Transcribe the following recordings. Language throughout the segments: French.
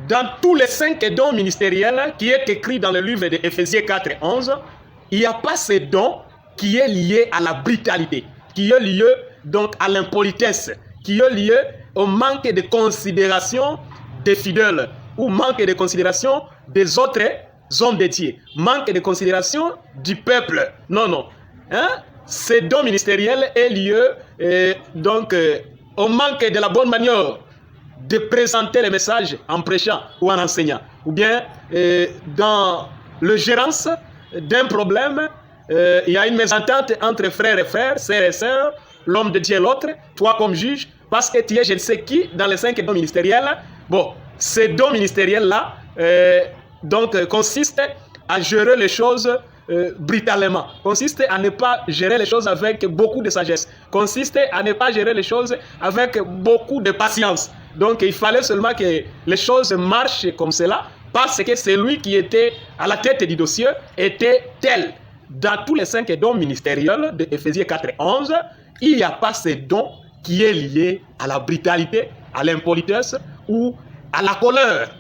dans tous les 5 dons ministériels qui est écrit dans le livre d'Éphésiens 4 et 11, il n'y a pas ce don qui est lié à la brutalité, qui est lié donc à l'impolitesse, qui est lié au manque de considération des fidèles ou manque de considération des autres hommes de Dieu, manque de considération du peuple. Non, non. Hein? Ce don ministériel est lié au manque de la bonne manière de présenter les messages en prêchant ou en enseignant, ou bien dans le gérance d'un problème, il y a une mésentente entre frères et frères, sœurs et sœurs, l'homme de Dieu et l'autre, toi comme juge, parce que tu es je ne sais qui dans les 5 dons ministériels. Bon, ces dons ministériels-là consistent à gérer les choses brutalement, consiste à ne pas gérer les choses avec beaucoup de sagesse, consiste à ne pas gérer les choses avec beaucoup de patience. Donc il fallait seulement que les choses marchent comme cela, parce que celui qui était à la tête du dossier était tel. Dans tous les 5 dons ministériels de Éphésiens 4 et 11, il n'y a pas ce don qui est lié à la brutalité, à l'impolitesse ou à la colère.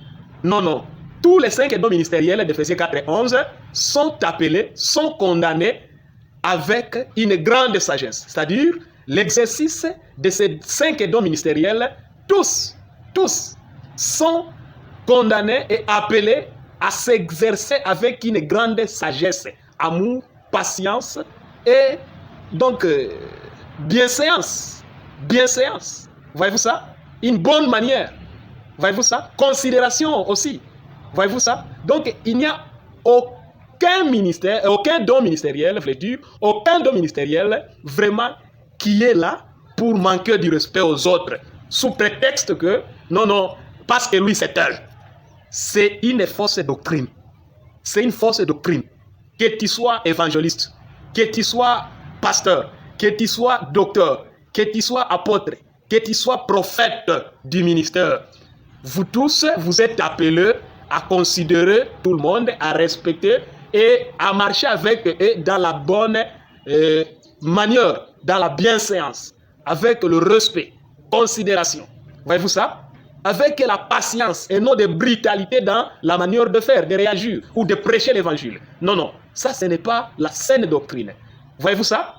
Non, non. Tous les 5 dons ministériels d'Éphésiens 4 et 11 sont appelés, sont condamnés avec une grande sagesse. C'est-à-dire l'exercice de ces 5 dons ministériels, tous sont condamnés et appelés à s'exercer avec une grande sagesse, amour, patience et donc bienséance. Bienséance. Voyez-vous ça? Une bonne manière. Voyez-vous ça? Considération aussi. Voyez-vous ça? Donc, il n'y a aucun ministère, aucun don ministériel, je veux dire, aucun don ministériel vraiment qui est là pour manquer du respect aux autres, sous prétexte que, non, non, parce que lui c'est tel. C'est une fausse doctrine. C'est une fausse doctrine. Que tu sois évangéliste, que tu sois pasteur, que tu sois docteur, que tu sois apôtre, que tu sois prophète du ministère, vous tous, vous êtes appelés à considérer tout le monde, à respecter et à marcher avec eux dans la bonne manière, dans la bienséance, avec le respect, considération. Voyez-vous ça? Avec la patience et non de brutalité dans la manière de faire, de réagir ou de prêcher l'évangile. Non, non, ça ce n'est pas la saine doctrine. Voyez-vous ça?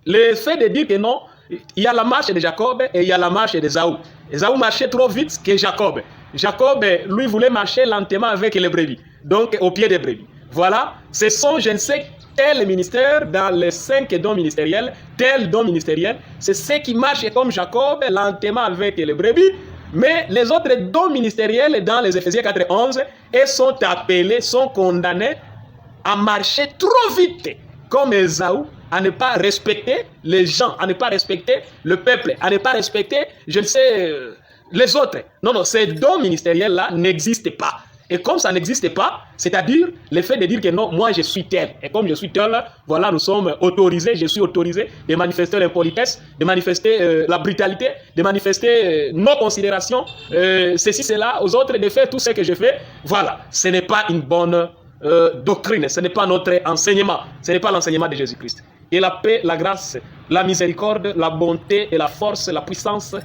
Le fait de dire que non, il y a la marche de Jacob et il y a la marche d'Ésaü. Ésaü marchait trop vite que Jacob. Jacob, lui, voulait marcher lentement avec les brebis, donc au pied des brebis. Voilà, ce sont, je ne sais, tel ministère dans les 5 dons ministériels, tel don ministériel, c'est ceux qui marchent comme Jacob, lentement avec les brebis, mais les autres dons ministériels dans les Éphésiens 4 et 11, ils sont appelés, sont condamnés à marcher trop vite, comme Ésaü, à ne pas respecter les gens, à ne pas respecter le peuple, à ne pas respecter, je ne sais, les autres. Non, non, ces dons ministériels-là n'existent pas. Et comme ça n'existe pas, c'est-à-dire le fait de dire que non, moi je suis tel. Et comme je suis tel, voilà, nous sommes autorisés, je suis autorisé de manifester l'impolitesse, de manifester la brutalité, de manifester nos considérations, ceci, cela, aux autres, de faire tout ce que je fais. Voilà, ce n'est pas une bonne doctrine, ce n'est pas notre enseignement, ce n'est pas l'enseignement de Jésus-Christ. Et la paix, la grâce, la miséricorde, la bonté et la force, la puissance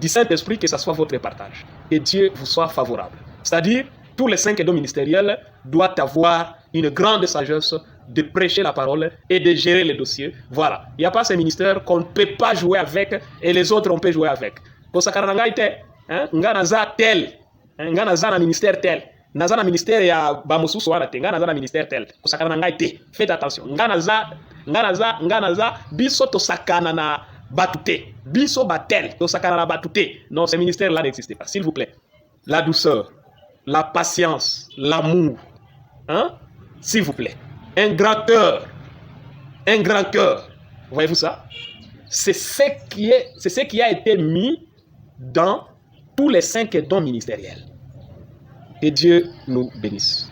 du Saint-Esprit, que ce soit votre partage. Et Dieu vous soit favorable. C'est-à-dire, tous les 5 dons ministériels doivent avoir une grande sagesse de prêcher la parole et de gérer les dossiers. Voilà. Il n'y a pas ces ministères qu'on ne peut pas jouer avec et les autres on peut jouer avec. Pour ça, nganaza tel, nganaza na ministère tel. Naza na ministère ya bamususu wana te, nganaza na ministère tel. Pour ça, faites attention. Nganaza biso to sakana na batute. Biso batel to sakana na batute. Non, ces ministères-là n'existent pas. S'il vous plaît. La douceur, la patience, l'amour, hein? S'il vous plaît. Un grand cœur. Voyez-vous ça? C'est ce qui a été mis dans tous les 5 dons ministériels. Que Dieu nous bénisse.